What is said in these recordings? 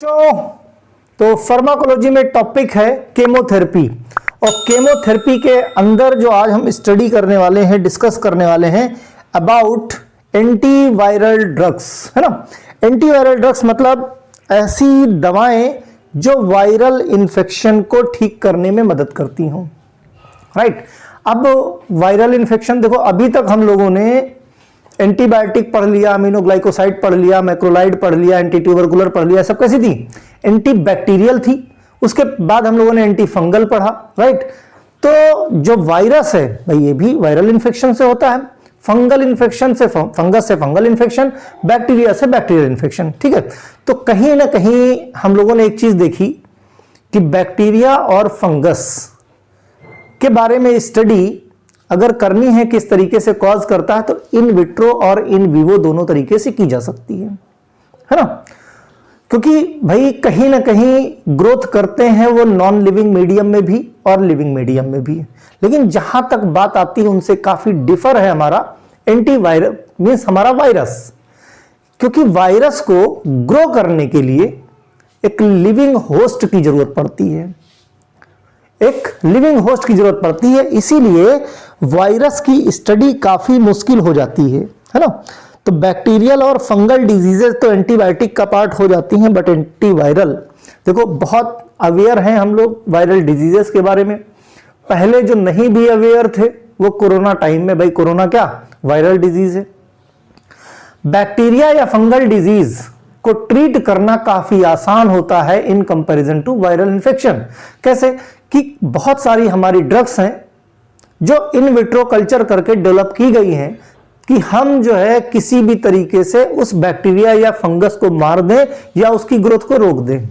तो फार्माकोलॉजी में टॉपिक है केमोथेरेपी। और केमोथेरेपी के अंदर जो आज हम स्टडी करने वाले हैं, डिस्कस करने वाले हैं अबाउट एंटीवायरल ड्रग्स, है ना। एंटीवायरल ड्रग्स मतलब ऐसी दवाएं जो वायरल इन्फेक्शन को ठीक करने में मदद करती हों, राइट। अब वायरल इन्फेक्शन देखो, अभी तक हम लोगों ने एंटीबायोटिक पढ़ लिया, अमीनोग्लाइकोसाइड पढ़ लिया, मैक्रोलाइड पढ़ लिया, एंटी ट्यूबरकुलर पढ़ लिया, सब कैसी थी? एंटी बैक्टीरियल थी। उसके बाद हम लोगों ने एंटी फंगल पढ़ा, राइट। तो जो वायरस है भाई, ये भी वायरल इन्फेक्शन से होता है। फंगल इन्फेक्शन से फंगस से फंगल इन्फेक्शन, बैक्टीरिया से बैक्टीरियल इन्फेक्शन, ठीक है। तो कहीं ना कहीं हम लोगों ने एक चीज देखी कि बैक्टीरिया और फंगस के बारे में स्टडी अगर करनी है किस तरीके से कॉज करता है, तो इन विट्रो और इन विवो दोनों तरीके से की जा सकती है ना। क्योंकि भाई कहीं ना कहीं ग्रोथ करते हैं वो नॉन लिविंग मीडियम में भी और लिविंग मीडियम में भी। लेकिन जहां तक बात आती है उनसे काफी डिफर है हमारा एंटीवायरल मींस हमारा वायरस। क्योंकि वायरस को ग्रो करने के लिए एक लिविंग होस्ट की जरूरत पड़ती है, एक लिविंग होस्ट की जरूरत पड़ती है। इसीलिए वायरस की स्टडी काफी मुश्किल हो जाती है ना। तो बैक्टीरियल और फंगल डिजीजेस तो एंटीबायोटिक का पार्ट हो जाती हैं, बट एंटीवायरल देखो बहुत अवेयर हैं हम लोग वायरल डिजीजेस के बारे में। पहले जो नहीं भी अवेयर थे वो कोरोना टाइम में, भाई कोरोना क्या वायरल डिजीज है। बैक्टीरिया या फंगल डिजीज को ट्रीट करना काफी आसान होता है in comparison to viral infection. कैसे कि बहुत सारी हमारी ड्रग्स हैं जो इन विट्रो कल्चर करके डेवलप की गई हैं कि हम जो है किसी भी तरीके से उस बैक्टीरिया या फंगस को मार दें या उसकी ग्रोथ को रोक दें।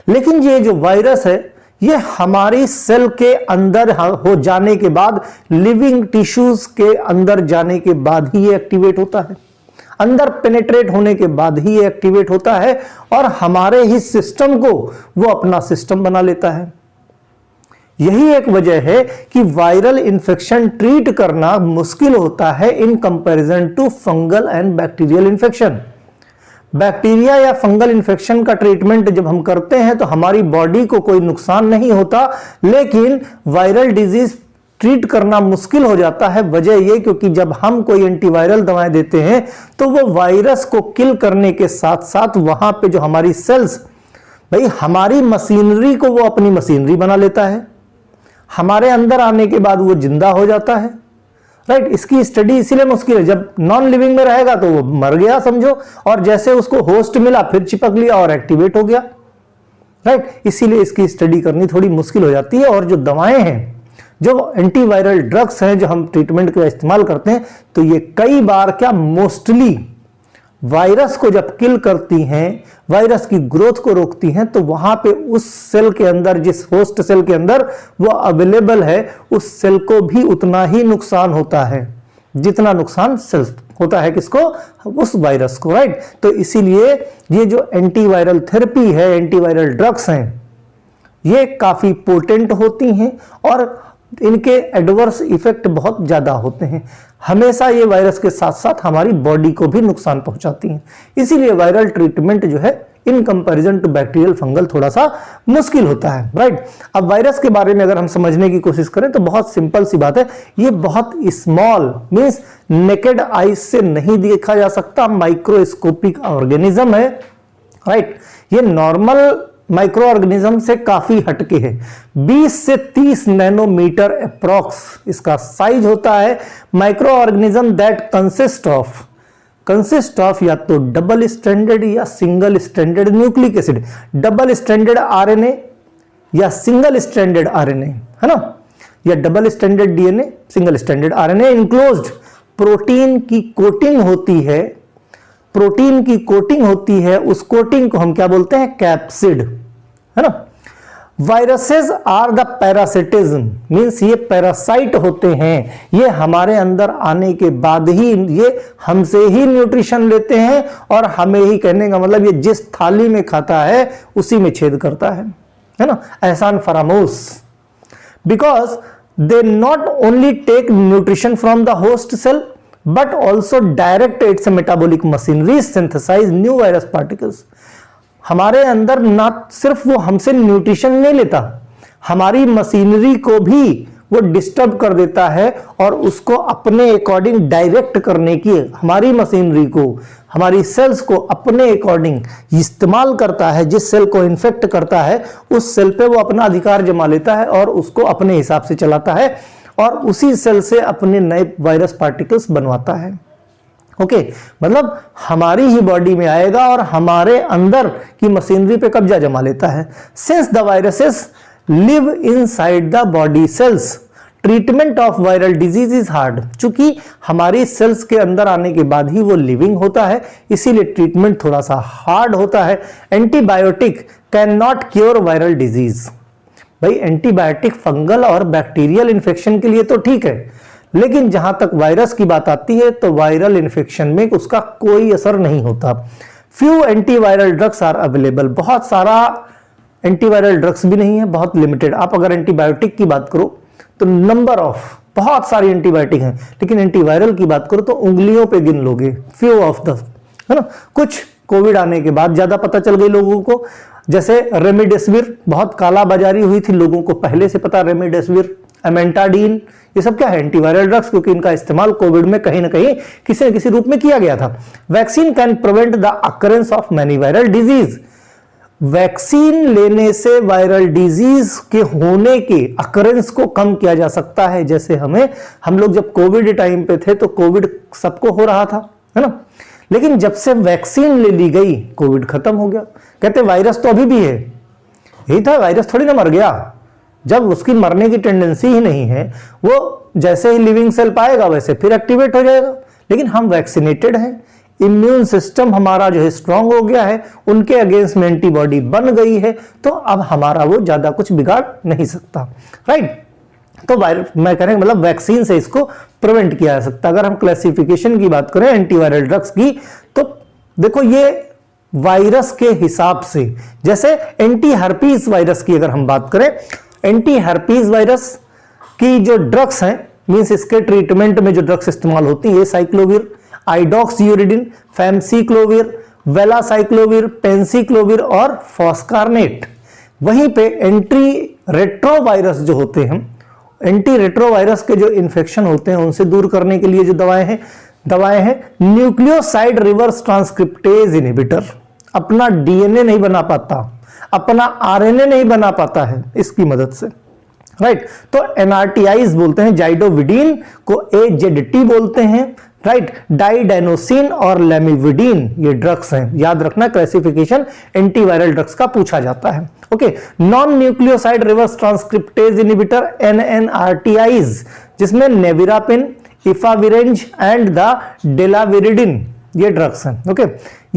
लेकिन ये जो वायरस है ये हमारी सेल के अंदर हो जाने के बाद, लिविंग टिश्यूज के अंदर जाने के बाद ही ये एक्टिवेट होता है, अंदर पेनेट्रेट होने के बाद ही ये एक्टिवेट होता है और हमारे ही सिस्टम को वो अपना सिस्टम बना लेता है। यही एक वजह है कि वायरल इन्फेक्शन ट्रीट करना मुश्किल होता है in comparison to fungal and bacterial infection. Bacteria या फंगल इन्फेक्शन का ट्रीटमेंट जब हम करते हैं तो हमारी बॉडी को कोई नुकसान नहीं होता, लेकिन वायरल डिजीज ट्रीट करना मुश्किल हो जाता है। वजह यह क्योंकि जब हम कोई एंटीवायरल दवाएं देते हैं तो वो वायरस को किल करने के साथ साथ वहां पे जो हमारी सेल्स, भाई हमारी मशीनरी को वो अपनी मशीनरी बना लेता है, हमारे अंदर आने के बाद वो जिंदा हो जाता है, राइट। इसकी स्टडी इसीलिए मुश्किल है। जब नॉन लिविंग में रहेगा तो वो मर गया समझो, और जैसे उसको होस्ट मिला फिर चिपक लिया और एक्टिवेट हो गया, राइट। इसीलिए इसकी स्टडी करनी थोड़ी मुश्किल हो जाती है। और जो दवाएं हैं, जो एंटीवायरल ड्रग्स हैं जो हम ट्रीटमेंट का इस्तेमाल करते हैं, तो ये कई बार क्या मोस्टली वायरस को जब किल करती हैं, वायरस की ग्रोथ को रोकती हैं, तो वहां पे उस सेल के अंदर, जिस होस्ट सेल के अंदर वो अवेलेबल है, उस सेल को भी उतना ही नुकसान होता है जितना नुकसान सेल होता है किसको, उस वायरस को, राइट। तो इसीलिए ये जो एंटीवायरल थेरेपी है, एंटीवायरल ड्रग्स हैं, ये काफी पोटेंट होती हैं और इनके एडवर्स इफेक्ट बहुत ज्यादा होते हैं। हमेशा ये वायरस के साथ साथ हमारी बॉडी को भी नुकसान पहुंचाती हैं। इसीलिए वायरल ट्रीटमेंट जो है in comparison to bacterial fungal थोड़ा सा मुश्किल होता है, राइट। अब वायरस के बारे में अगर हम समझने की कोशिश करें तो बहुत सिंपल सी बात है। ये बहुत स्मॉल मींस नेकेड आईज से नहीं देखा जा सकता, माइक्रोस्कोपिक ऑर्गेनिज्म है, राइट। ये नॉर्मल माइक्रो ऑर्गेनिज्म से काफी हटके है। 20 से 30 नैनोमीटर अप्रॉक्स इसका साइज होता है। Micro organism that consist of या तो डबल स्ट्रैंडेड या single stranded nucleic acid, double stranded RNA या सिंगल स्ट्रैंडेड आरएनए, है ना, या double stranded DNA, single stranded RNA. Enclosed protein की कोटिंग होती है, प्रोटीन की कोटिंग होती है, उस कोटिंग को हम क्या बोलते हैं, कैप्सिड, है ना। Viruses are the parasitism means ये पैरासाइट होते हैं। ये हमारे अंदर आने के बाद ही ये हमसे ही न्यूट्रिशन लेते हैं और हमें ही, कहने का मतलब ये जिस थाली में खाता है उसी में छेद करता है ना। एहसान फरामोश, because they not only take nutrition from the host cell but also direct its metabolic machinery synthesize new virus particles. हमारे अंदर ना सिर्फ वो हमसे न्यूट्रिशन नहीं लेता, हमारी मशीनरी को भी वो डिस्टर्ब कर देता है और उसको अपने अकॉर्डिंग डायरेक्ट करने की, हमारी मशीनरी को, हमारी सेल्स को अपने अकॉर्डिंग इस्तेमाल करता है। जिस सेल को इन्फेक्ट करता है उस सेल पे वो अपना अधिकार जमा लेता है और उसको अपने हिसाब से चलाता है और उसी सेल से अपने नए वायरस पार्टिकल्स बनवाता है। ओके, मतलब हमारी ही बॉडी में आएगा और हमारे अंदर की मशीनरी पे कब्जा जमा लेता है। Since the viruses live inside the body cells, treatment of viral disease is hard. चूंकि हमारी सेल्स के अंदर आने के बाद ही वो लिविंग होता है, इसीलिए ट्रीटमेंट थोड़ा सा हार्ड होता है। Antibiotic can not cure viral disease. भाई एंटीबायोटिक फंगल और बैक्टीरियल इन्फेक्शन के लिए तो ठीक है, लेकिन जहां तक वायरस की बात आती है तो वायरल इन्फेक्शन में उसका कोई असर नहीं होता। Few antiviral drugs are available. बहुत सारा एंटीवायरल ड्रग्स भी नहीं है, बहुत लिमिटेड। आप अगर एंटीबायोटिक की बात करो तो नंबर ऑफ बहुत सारी एंटीबायोटिक हैं, लेकिन एंटीवायरल की बात करो तो उंगलियों पे गिन लोगे, फ्यू ऑफ द, है ना। कुछ कोविड आने के बाद ज्यादा पता चल गई लोगों को, जैसे रेमडेसिविर, बहुत काला बाजारी हुई थी, लोगों को पहले से पता रेमडेसिविर, एमेंटाडीन, ये सब क्या है, एंटीवायरल ड्रग्स, क्योंकि इनका इस्तेमाल कोविड में कहीं ना कहीं किसी न किसी रूप में किया गया था। Vaccine can prevent the occurrence of many viral disease. Vaccine लेने से वायरल डिजीज के होने के अकरेंस को कम किया जा सकता है। जैसे हम लोग जब कोविड टाइम पे थे तो कोविड सबको हो रहा था, है ना, लेकिन जब से वैक्सीन ले ली गई कोविड खत्म हो गया। कहते वायरस तो अभी भी है, यही था, वायरस थोड़ी ना मर गया। जब उसकी मरने की टेंडेंसी ही नहीं है, वो जैसे ही लिविंग सेल पाएगा वैसे फिर एक्टिवेट हो जाएगा। लेकिन हम वैक्सीनेटेड हैं, इम्यून सिस्टम हमारा जो है स्ट्रांग हो गया है, उनके अगेंस्ट में एंटीबॉडी बन गई है, तो अब हमारा वो ज्यादा कुछ बिगाड़ नहीं सकता, राइट। तो मैं कह रहा हूं मतलब वैक्सीन से इसको प्रिवेंट किया जा सकता। अगर हम क्लासिफिकेशन की बात करें एंटीवायरल ड्रग्स की, तो देखो ये वायरस के हिसाब से, जैसे एंटी हर्पीज वायरस की अगर हम बात करें, एंटी हर्पीज वायरस की जो ड्रग्स हैं, मींस इसके ट्रीटमेंट में जो ड्रग्स इस्तेमाल होती है, साइक्लोविर, आइडॉक्सीयूरिडिन, फैमसीक्लोविर, वेलासाइक्लोविर, पेंसीक्लोविर और फॉस्कारनेट। वहीं पे एंटी रेट्रोवायरस जो होते हैं, एंटी रेट्रोवायरस के जो इन्फेक्शन होते हैं उनसे दूर करने के लिए जो दवाएं हैं न्यूक्लियोसाइड रिवर्स ट्रांसक्रिप्टेज इनहिबिटर। अपना डीएनए नहीं बना पाता, अपना आरएनए नहीं बना पाता है इसकी मदद से, राइट। तो एनआरटीआईज बोलते हैं, जाइडोविडीन को एजेडटी बोलते हैं, राइट। डाइडेनोसिन और लेमिविडीन ये ड्रग्स हैं। याद रखना, क्लासिफिकेशन एंटीवायरल ड्रग्स का पूछा जाता है। Okay, non nucleoside reverse transcriptase inhibitor NNRTIs, जिसमें नेविरापिन, इफाविरेंज एंड द डेलाविरिडिन ये ड्रग्स हैं। ओके,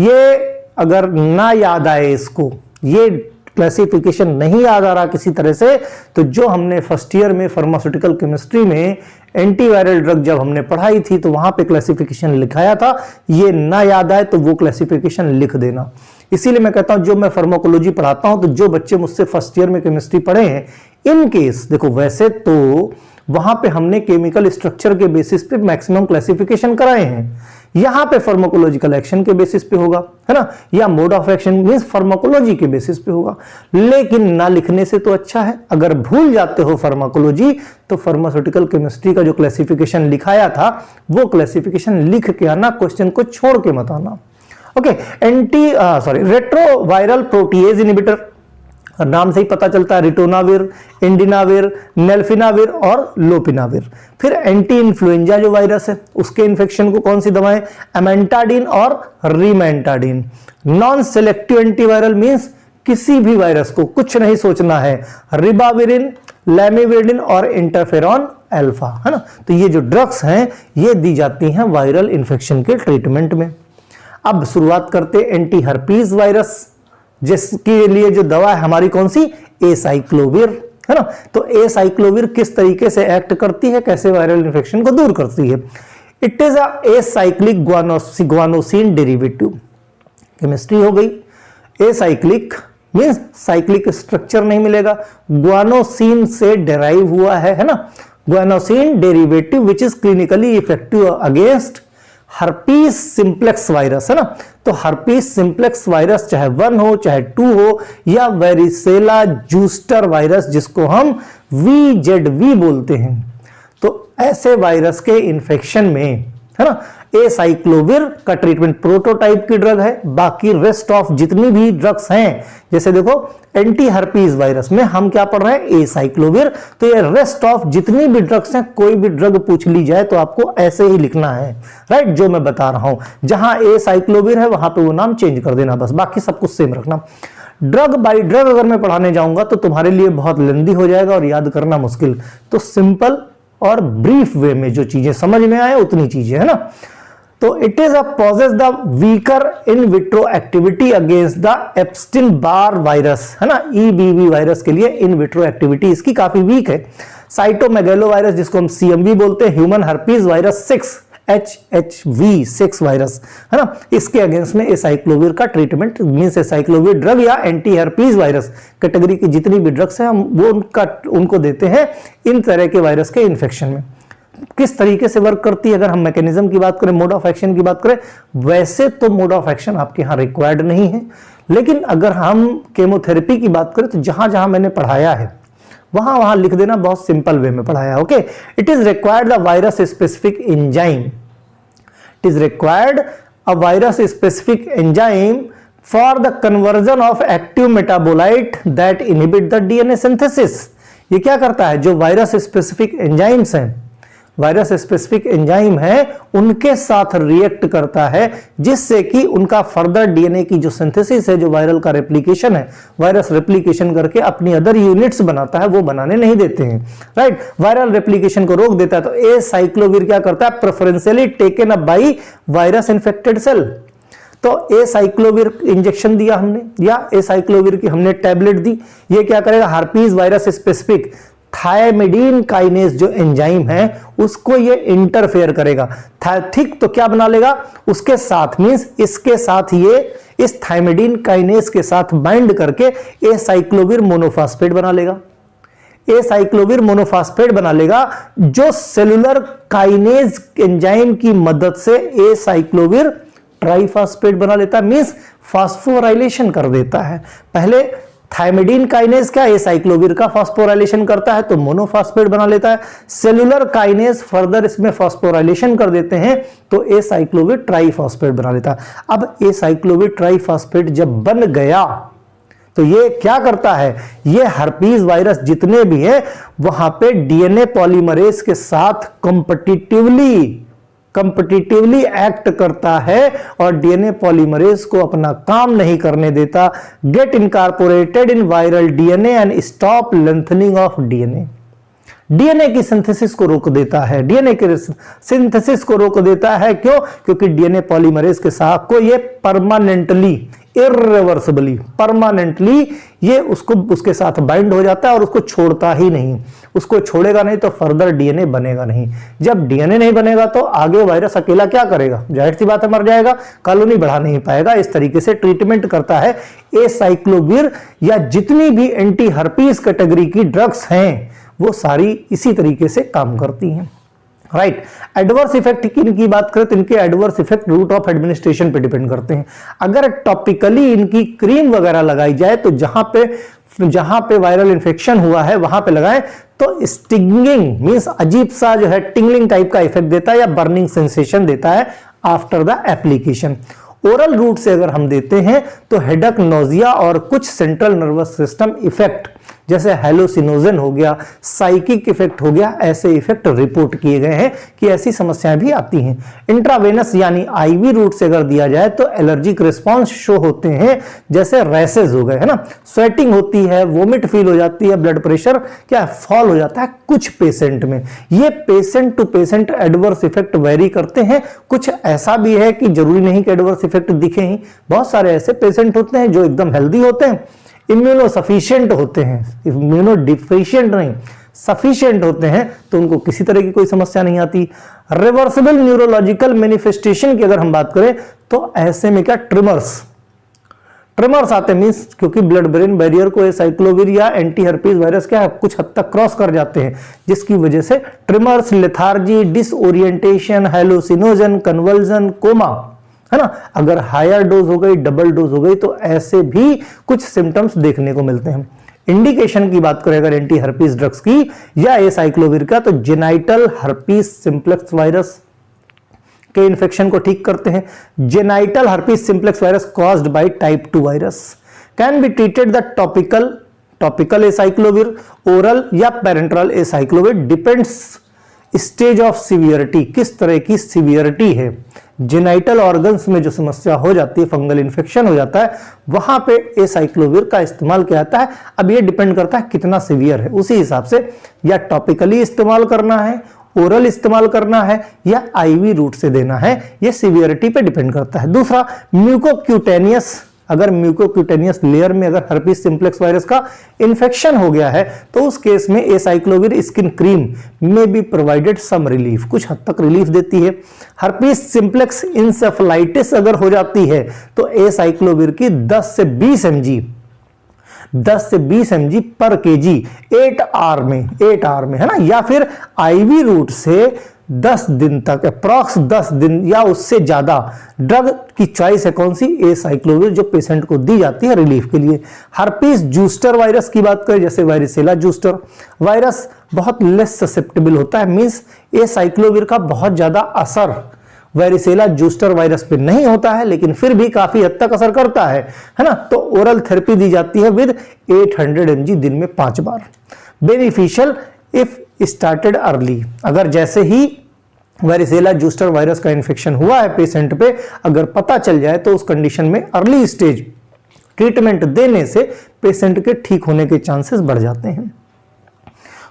ये अगर ना याद आए इसको, ये क्लासिफिकेशन नहीं याद आ रहा किसी तरह से, तो जो हमने फर्स्ट ईयर में फार्मास्यूटिकल केमिस्ट्री में एंटीवायरल ड्रग जब हमने पढ़ाई थी तो वहां पे क्लासिफिकेशन लिखाया था, ये ना याद आए तो वो क्लासिफिकेशन लिख देना। इसीलिए मैं कहता हूं जो मैं फार्माकोलॉजी पढ़ाता हूं तो जो बच्चे मुझसे फर्स्ट ईयर में केमिस्ट्री पढ़े हैं, इन केस देखो वैसे तो वहां पे हमने केमिकल स्ट्रक्चर के बेसिस पे मैक्सिमम क्लासिफिकेशन कराए हैं, यहां पे फार्माकोलॉजिकल एक्शन के बेसिस पे होगा, है ना, या mode of action means pharmacology के बेसिस पे होगा। लेकिन ना लिखने से तो अच्छा है, अगर भूल जाते हो फार्माकोलॉजी तो फार्मास्यूटिकल केमिस्ट्री का जो क्लासिफिकेशन लिखाया था वो क्लासिफिकेशन लिख के आना, क्वेश्चन को छोड़ के मत आना। ओके, रेट्रोवायरल प्रोटीएज इनहिबिटर, नाम से ही पता चलता है, रिटोनाविर, इंडिनाविर, नेल्फिनाविर और लोपिनाविर। फिर एंटी इन्फ्लुएंजा जो वायरस है उसके इन्फेक्शन को कौन सी दवाएं, एमेंटाडिन और रिमेंटाडिन। नॉन सेलेक्टिव एंटीवायरल मींस किसी भी वायरस को कुछ नहीं सोचना है, रिबाविरिन, लेमिविरिन और इंटरफेरॉन अल्फा, है ना। तो ये जो ड्रग्स हैं ये दी जाती हैं वायरल इन्फेक्शन के ट्रीटमेंट में। अब शुरुआत करते एंटी हर्पीज वायरस, जिसके लिए जो दवा है हमारी कौन सी, एसाइक्लोविर, है ना। तो एसाइक्लोविर किस तरीके से एक्ट करती है, कैसे वायरल इन्फेक्शन को दूर करती है। It is a acyclic guanosine derivative. Chemistry हो गई, एसाइक्लिक मींस साइक्लिक स्ट्रक्चर नहीं मिलेगा, ग्वानोसिन से डेराइव हुआ है ना, guanosine derivative which is clinically effective against herpes simplex virus, है ना। तो हर्पीज सिंप्लेक्स वायरस चाहे 1 हो चाहे 2 हो, या वेरिसेला जूस्टर वायरस जिसको हम VZV बोलते हैं, तो ऐसे वायरस के इन्फेक्शन में, है ना, एसाइक्लोविर का ट्रीटमेंट प्रोटोटाइप की ड्रग है। बाकी रेस्ट ऑफ जितनी भी ड्रग्स हैं, जैसे देखो एंटी हर्पीज वायरस में हम क्या पढ़ रहे हैं, एसाइक्लोविर। तो ये रेस्ट ऑफ जितनी भी ड्रग्स हैं, कोई भी ड्रग पूछ ली जाए तो आपको ऐसे ही लिखना है, राइट, जो मैं बता रहा हूं। जहां एसाइक्लोविर है वहां पे वो नाम चेंज कर देना, बस बाकी सब कुछ सेम रखना। ड्रग बाय ड्रग अगर मैं पढ़ाने जाऊंगा तो तुम्हारे लिए बहुत लेंदी हो जाएगा और याद करना मुश्किल। तो सिंपल और ब्रीफ वे में जो चीजें समझ में आए उतनी चीजें, है ना। तो it is possess the weaker in vitro activity against the Epstein Barr virus, है ना। EBV वायरस के लिए इन विट्रो एक्टिविटी इसकी काफी वीक है। साइटोमेगेलो वायरस जिसको हम CMV बोलते हैं, human herpes virus 6 HHV6 virus, है ना, इसके अगेंस्ट में एसाइक्लोविर का ट्रीटमेंट मींस एसाइक्लोविर ड्रग या एंटी हर्पीज वायरस कैटेगरी की जितनी भी ड्रग्स हैं हम वो उनको देते हैं इन तरह के वायरस के इन्फेक्शन में। किस तरीके से वर्क करती है, अगर हम मैकेनिज्म की बात करें, मोड ऑफ एक्शन की बात करें, वैसे तो मोड ऑफ एक्शन आपके यहां रिक्वायर्ड नहीं है, लेकिन अगर हम केमोथेरेपी की बात करें तो जहां जहां मैंने पढ़ाया है वहां वहां लिख देना, बहुत सिंपल वे में पढ़ाया। Okay, it is required the virus specific enzyme, it is required a virus specific enzyme for the conversion of active metabolite that inhibit the DNA synthesis. ये क्या करता है, जो वायरस स्पेसिफिक एंजाइम्स हैं, virus specific enzyme है, उनके साथ react करता है जिससे कि उनका फर्दर DNA की जो सिंथेसिस है, जो वायरल का रेप्लिकेशन है, वायरस रेप्लिकेशन करके अपनी अदर यूनिट्स बनाता है, वो बनाने नहीं देते हैं, राइट। वायरल रेप्लिकेशन को रोक देता है। तो एसाइक्लोविर क्या करता है, preferentially taken up by virus infected cell. तो एसाइक्लोविर इंजेक्शन दिया हमने या एसाइक्लोविर की हमने टैबलेट दी, ये क्या करेगा, हर्पीज वायरस स्पेसिफिक थायमिडीन काइनेज जो एंजाइम है उसको ये इंटरफेयर करेगा। ठीक, तो क्या बना लेगा, उसके साथ मींस इसके साथ ये इस थायमिडीन काइनेज के साथ बाइंड करके एसाइक्लोविर मोनोफॉस्फेट बना लेगा। एसाइक्लोविर मोनोफॉस्फेट बना लेगा जो सेलुलर काइनेज एंजाइम की मदद से एसाइक्लोविर ट्राइफॉस्फेट बना लेता है, मींस फॉस्फोराइलेशन कर देता है। पहले थायमिडीन काइनेज क्या एसाइक्लोविर का फॉस्फोराइलेशन करता है तो मोनोफॉस्फेट बना लेता है। सेलुलर काइनेज फर्दर इसमें फॉस्फोराइलेशन कर देते हैं तो एसाइक्लोविर ट्राइफॉस्फेट बना लेता है। अब एसाइक्लोविर ट्राइफॉस्फेट जब बन गया तो ये क्या करता है, ये हर्पीज वायरस जितने भी हैं वहां पे DNA पॉलीमरेज के साथ कंपिटिटिवली एक्ट करता है और DNA पॉलीमरेज को अपना काम नहीं करने देता। Get incorporated in viral DNA and stop lengthening of DNA की सिंथेसिस को रोक देता है, DNA के सिंथेसिस को रोक देता है। क्यों, क्योंकि DNA पॉलीमरेज के साथ को ये परमानेंटली इर्रिवर्सिबली परमानेंटली ये उसको उसके साथ बाइंड हो जाता है और उसको छोड़ता ही नहीं। उसको छोड़ेगा नहीं तो फर्दर DNA बनेगा नहीं। जब DNA नहीं बनेगा तो आगे वायरस अकेला क्या करेगा, जाहिर सी बात है मर जाएगा, कॉलोनी बढ़ा नहीं पाएगा। इस तरीके से ट्रीटमेंट करता है एसाइक्लोविर या जितनी भी एंटी हर्पीज कैटेगरी की ड्रग्स हैं वो सारी इसी तरीके से काम करती हैं, राइट। एडवर्स इफेक्ट की इनकी बात करें तो इनके adverse effect route of administration पे डिपेंड करते हैं। अगर टॉपिकली इनकी क्रीम वगैरह लगाई जाए तो जहां पे वायरल इंफेक्शन हुआ है वहां पे लगाएं तो स्टिंगिंग मींस अजीब सा जो है टिंगलिंग टाइप का इफेक्ट देता है या बर्निंग सेंसेशन देता है after the application. Oral route से अगर हम देते हैं तो हेडेक, नोजिया और कुछ सेंट्रल नर्वस सिस्टम इफेक्ट जैसे हेलोसिनोजन हो गया, साइकिक इफेक्ट हो गया, ऐसे इफेक्ट रिपोर्ट किए गए हैं कि ऐसी समस्याएं भी आती हैं। इंट्रावेनस यानी आईवी रूट से अगर दिया जाए तो एलर्जिक रिस्पांस शो होते हैं, जैसे रैसेस हो गए, है ना, स्वेटिंग होती है, वोमिट फील हो जाती है, ब्लड प्रेशर क्या फॉल हो जाता है कुछ पेशेंट में। ये patient to patient adverse effect vary करते हैं। कुछ ऐसा भी है कि जरूरी नहीं कि एडवर्स इफेक्ट दिखे ही, बहुत सारे ऐसे पेशेंट होते हैं जो एकदम हेल्दी होते हैं, इम्यूनो सफिशिएंट होते हैं, इम्यूनो डिफिशिएंट नहीं सफिशिएंट होते हैं, तो उनको किसी तरह की कोई समस्या नहीं आती। रिवर्सिबल न्यूरोलॉजिकल मैनिफेस्टेशन की अगर हम बात करें तो ऐसे में क्या ट्रिमर्स आते हैं, मींस क्योंकि ब्लड ब्रेन बैरियर को एसाइक्लोविर या एंटी हर्पीज वायरस क्या है कुछ हद तक क्रॉस कर जाते हैं, जिसकी वजह से tremors, lethargy, disorientation, hallucinogen, convulsion, coma, है ना। अगर हायर डोज हो गई, डबल डोज हो गई, तो ऐसे भी कुछ सिम्टम्स देखने को मिलते हैं। इंडिकेशन की बात करें अगर एंटी हर्पीज ड्रग्स की या एसाइक्लोविर का, तो जेनाइटल हर्पीज सिंप्लेक्स वायरस के इन्फेक्शन को ठीक करते हैं। Genital herpes simplex virus caused by type 2 virus can be treated the topical acyclovir, oral या parenteral acyclovir, depends stage of severity, किस तरह की सीवियरिटी है। जेनाइटल ऑर्गन्स में जो समस्या हो जाती है, फंगल इन्फेक्शन हो जाता है, वहां पे एसाइक्लोविर का इस्तेमाल किया जाता है। अब ये डिपेंड करता है कितना सीवियर है, उसी हिसाब से या टॉपिकली इस्तेमाल करना है, ओरल इस्तेमाल करना है या आईवी रूट से देना है, ये सीवियरिटी पे डिपेंड करता है। दूसरा, म्यूकोक्यूटेनियस, अगर म्यूकोक्यूटेनियस लेयर में अगर हर्पीज सिंप्लेक्स वायरस का इन्फेक्शन हो गया है, तो उस केस में एसाइक्लोविर स्किन क्रीम में बी प्रोवाइडेड सम रिलीफ, कुछ हद तक रिलीफ देती है। हर्पीज सिंप्लेक्स इंसेफेलाइटिस अगर हो जाती है, तो एसाइक्लोविर की 10 से 20 mg पर केजी 8 आवर में, है ना, या फिर आईवी रूट से 10 दिन तक, अप्रॉक्स 10 दिन या उससे ज्यादा ड्रग की चॉइस है कौन सी, एसाइक्लोविर, जो पेशेंट को दी जाती है रिलीफ के लिए। हर्पीज जूस्टर वायरस की बात करें, जैसे वारिसेला जूस्टर वायरस बहुत लेस ससेप्टेबल होता है, मींस एसाइक्लोविर का बहुत ज्यादा असर वारिसेला जूस्टर वायरस पे नहीं होता है, लेकिन फिर भी काफी हद तक असर करता है ना। तो ओरल थेरेपी दी जाती है विद 800 mg दिन में 5 बार। बेनिफिशियल इफ स्टार्टेड अर्ली, अगर जैसे ही वारिसेला जूस्टर वायरस का इन्फेक्शन हुआ है पेशेंट पे, अगर पता चल जाए तो उस कंडीशन में अर्ली स्टेज ट्रीटमेंट देने से पेशेंट के ठीक होने के चांसेस बढ़ जाते हैं।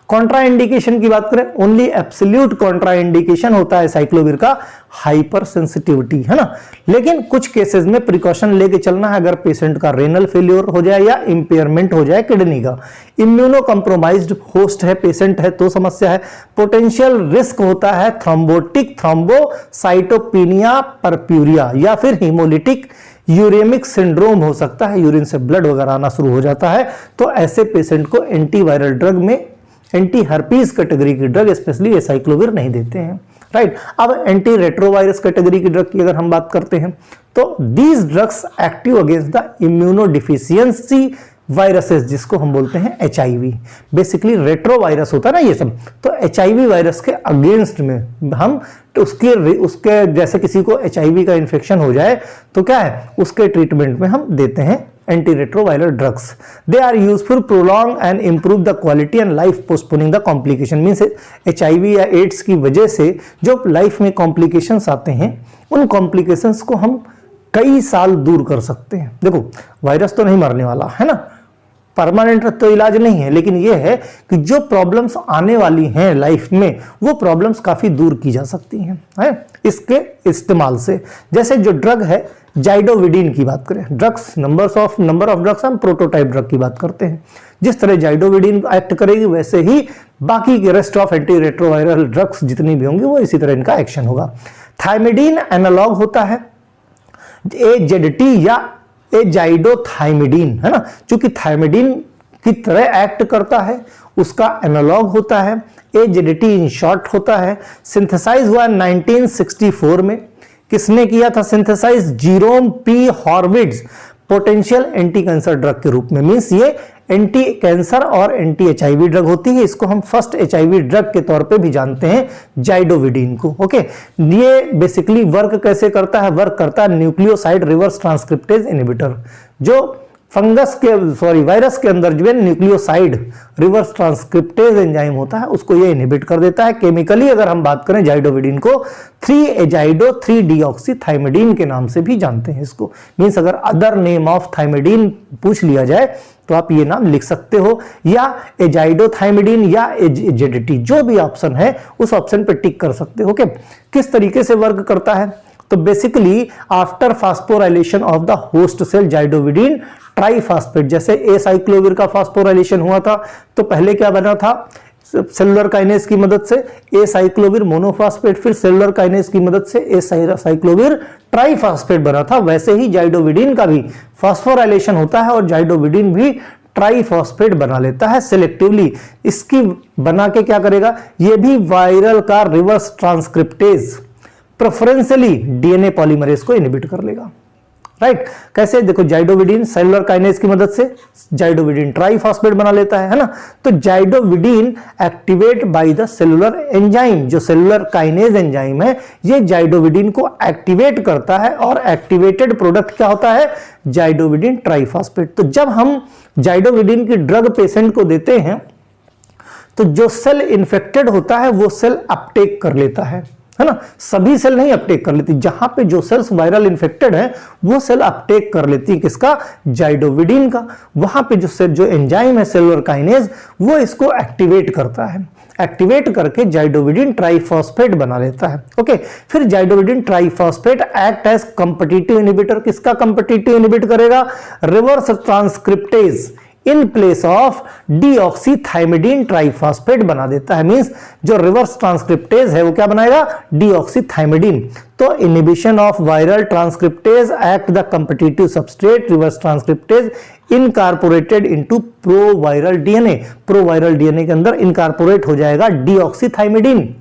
कॉन्ट्राइंडिकेशन की बात करें, ओनली एब्सोल्यूट कॉन्ट्राइंडिकेशन होता है साइक्लोविर का हाइपर सेंसिटिविटी, है ना। लेकिन कुछ केसेस में प्रिकॉशन लेके चलना है, अगर पेशेंट का रेनल फेलियर हो जाए या इंपेयरमेंट हो जाए किडनी का, इम्यूनो कंप्रोमाइज्ड होस्ट है पेशेंट है तो समस्या है। पोटेंशियल रिस्क होता है थ्रोम्बोटिक थ्रोम्बोसाइटोपिनिया परप्यूरिया या फिर हीमोलिटिक यूरेमिक सिंड्रोम हो सकता है, यूरिन से ब्लड वगैरह आना शुरू हो जाता है। तो ऐसे पेशेंट को एंटीवायरल ड्रग में एंटी हर्पीज कैटेगरी की ड्रग स्पेशली एसाइक्लोविर नहीं देते हैं, राइट। अब एंटी रेट्रोवायरस कैटेगरी की ड्रग की अगर हम बात करते हैं, तो these drugs active against the immunodeficiency viruses, जिसको हम बोलते हैं HIV। बेसिकली रेट्रोवायरस होता है ना ये सब, तो HIV वायरस के अगेंस्ट में हम उसके जैसे किसी को HIV का इन्फेक्शन हो जाए तो क्या है, उसके ट्रीटमेंट में हम देते हैं antiretroviral drugs. They are useful prolong and improve the quality and life postponing the complication, means HIV या एड्स की वजह से जो लाइफ में कॉम्प्लिकेशंस आते हैं, उन कॉम्प्लिकेशंस को हम कई साल दूर कर सकते हैं। देखो वायरस तो नहीं मरने वाला है ना, परमानेंट तो इलाज नहीं है, लेकिन यह है कि जो प्रॉब्लम्स आने वाली हैं लाइफ में, वो प्रॉब्लम्स काफी दूर की जा सकती हैं है इसके इस्तेमाल से। जैसे जो ड्रग है जाइडोविडीन की बात करें, ड्रग्स नंबर ऑफ ड्रग्स, हम प्रोटोटाइप ड्रग की बात करते हैं। जिस तरह जाइडोविडीन एक्ट करेगी, वैसे ही बाकी के rest of anti retroviral drugs जितनी भी होंगी वो इसी तरह इनका एक्शन होगा। थाइमिडीन एनालॉग होता है AZT या एजाइडोथाइमिडीन, है ना, चूंकि थाइमिडीन की तरह एक्ट करता है, उसका एनालॉग होता है। AZT इन शॉर्ट होता है। सिंथेसाइज हुआ 1964 में। किसने किया था synthesize? Jerome P Horwitz, potential anti cancer drug के रूप में। मींस ये एंटी कैंसर और एंटी HIV ड्रग होती है। इसको हम फर्स्ट HIV ड्रग के तौर पे भी जानते हैं, जाइडोविडीन को। ओके, ये बेसिकली वर्क कैसे करता है? वर्क करता है न्यूक्लियोसाइड रिवर्स ट्रांसक्रिप्टेज इनहिबिटर, जो वायरस के अंदर जो है न्यूक्लियोसाइड रिवर्स ट्रांसक्रिप्टेज एंजाइम होता है, उसको ये इनहिबिट कर देता है। केमिकली अगर हम बात करें जाइडोविडीन को 3-एजाइडो 3-डीऑक्सीथाइमिडीन के नाम से भी जानते हैं इसको। मींस अगर अदर नेम ऑफ थाइमिडीन पूछ लिया जाए तो आप ये नाम लिख सकते हो, या एजाइडोथाइमिडीन या AZT, जो भी ऑप्शन है उस ऑप्शन पे टिक कर सकते हो। ओके, किस तरीके से वर्क करता है? तो basically after phosphorylation of the host cell zidovudine triphosphate, जैसे एसाइक्लोविर का फास्फोराइलेशन हुआ था तो पहले क्या बना था? सेलुलर काइनेज की मदद से ए साइक्लोविर मोनोफॉस्फेट, फिर सेलुलर काइनेज की मदद से ए साइक्लोविर ट्राइफॉस्फेट बना था। वैसे ही जाइडोविडिन का भी फॉस्फोराइलेशन होता है और जाइडोविडिन भी ट्राइफॉस्फेट बना लेता है सिलेक्टिवली। इसकी बना के क्या करेगा, ये भी वायरल का reverse transcriptase preferentially DNA polymerase को इनहिबिट कर लेगा। राइट, कैसे, देखो जाइडोविडिन सेलुलर काइनेज की मदद से जाइडोविडिन ट्राइफॉस्फेट बना लेता है ना। तो zidovudine activate by the cellular enzyme, जो सेलुलर काइनेज एंजाइम है ये जाइडोविडिन को एक्टिवेट करता है और एक्टिवेटेड प्रोडक्ट क्या होता है, जाइडोविडिन ट्राइफॉस्फेट। तो जब हम जाइडोविडिन की ड्रग पेशेंट को देते हैं तो जो सेल इन्फेक्टेड होता है वो सेल अपटेक कर लेता है ना। सभी सेल नहीं अपटेक कर लेती, जहां पे जो सेल्स वायरल इन्फेक्टेड है वो सेल अपटेक कर लेती है किसका, जाइडोविडिन का। वहां पे जो एंजाइम है सेलुलर काइनेज वो इसको एक्टिवेट करता है, एक्टिवेट करके जाइडोविडिन ट्राइफॉस्फेट बना लेता है। ओके, फिर zidovudine triphosphate act as competitive inhibitor, किसका कॉम्पिटिटिव इनहिबिट करेगा, reverse transcriptase in place of deoxythymidine triphosphate बना देता है। मींस जो रिवर्स ट्रांसक्रिप्टेज है वो क्या बनाएगा, डीऑक्सीथाइमिडीन। तो inhibition of viral transcriptase act the competitive substrate reverse transcriptase incorporated into pro viral DNA, pro viral DNA के अंदर इनकॉर्पोरेट हो जाएगा डीऑक्सीथाइमिडीन।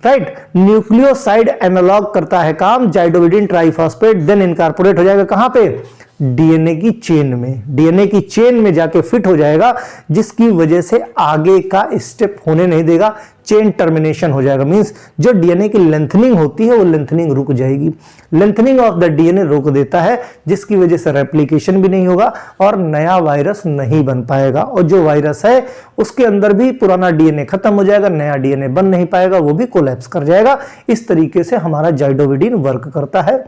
राइट, न्यूक्लियोसाइड एनालॉग करता है काम जाइडोविडिन ट्राइफॉस्फेट, देन इनकॉर्पोरेट हो जाएगा कहां पे, डीएनए की चेन में, डीएनए की चेन में जाके फिट हो जाएगा, जिसकी वजह से आगे का स्टेप होने नहीं देगा, चेन टर्मिनेशन हो जाएगा। मींस जो डीएनए की लेंथनिंग होती है वो लेंथनिंग रुक जाएगी, लेंथनिंग ऑफ द डीएनए रोक देता है, जिसकी वजह से रेप्लिकेशन भी नहीं होगा और नया वायरस नहीं बन पाएगा। और जो वायरस है उसके अंदर भी पुराना डीएनए खत्म हो जाएगा, नया डीएनए बन नहीं पाएगा, वो भी कोलैप्स कर जाएगा। इस तरीके से हमारा जाइडोविडिन वर्क करता है।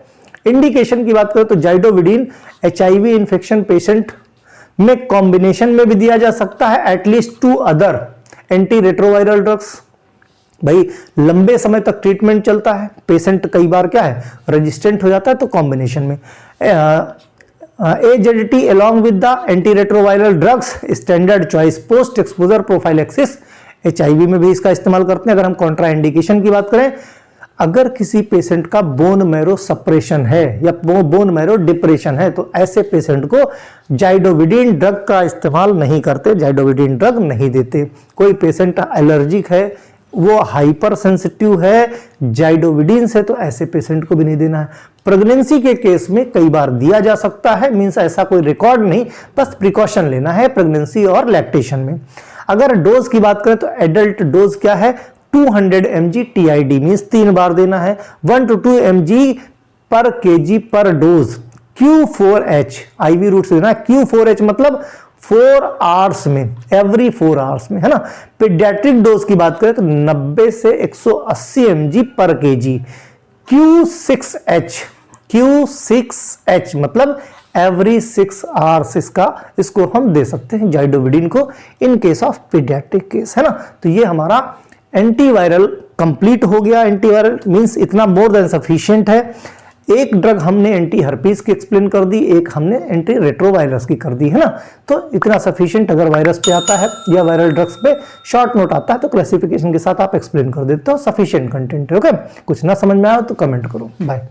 इंडिकेशन की बात करें तो जाइडोविडिन एचआईवी इन्फेक्शन पेशेंट में कॉम्बिनेशन में भी दिया जा सकता है at least 2 other anti retroviral drugs. भाई लंबे समय तक ट्रीटमेंट चलता है, पेशेंट कई बार क्या है रेजिस्टेंट हो जाता है, तो कॉम्बिनेशन में AZT along with the antiretroviral drugs standard choice post exposure prophylaxis. HIV में भी इसका इस्तेमाल करते हैं। अगर हम कॉन्ट्रा इंडिकेशन की बात करें, अगर किसी पेशेंट का बोन मैरो सप्रेशन है या बोन मैरो डिप्रेशन है तो ऐसे पेशेंट को जाइडोविडिन ड्रग का इस्तेमाल नहीं करते, जाइडोविडिन ड्रग नहीं देते। कोई पेशेंट एलर्जिक है, वो हाइपर सेंसिटिव है जाइडोविडिन से, तो ऐसे पेशेंट को भी नहीं देना है। प्रेगनेंसी के केस में कई बार दिया जा सकता है, मींस ऐसा कोई रिकॉर्ड नहीं, बस प्रिकॉशन लेना है प्रेगनेंसी और लैक्टेशन में। अगर डोज की बात करें तो एडल्ट डोज क्या है, 200 mg TID मींस 3 बार देना है, 1 to 2 mg पर kg पर डोज। Q4H IV रूट से देना है, Q4H मतलब 4 आवर्स में, एवरी 4 आवर्स में, है ना। पीडियाट्रिक डोज की बात करें तो 90 से 180 mg पर kg। Q6H मतलब एवरी 6 आवर्स इसको हम दे सकते हैं जाइडोविडिन को in case of paediatric case, है ना। तो ये हमारा एंटीवायरल कंप्लीट हो गया। एंटीवायरल मींस इतना मोर देन सफिशिएंट है। एक ड्रग हमने एंटी हर्पीस की एक्सप्लेन कर दी, एक हमने एंटी रेट्रोवायरस की कर दी, है ना। तो इतना सफिशिएंट। अगर वायरस पे आता है या वायरल ड्रग्स पे शॉर्ट नोट आता है तो क्लासिफिकेशन के साथ आप एक्सप्लेन कर देते हो, सफिशिएंट कंटेंट है। ओके, कुछ ना समझ में आया तो कमेंट करो। बाय।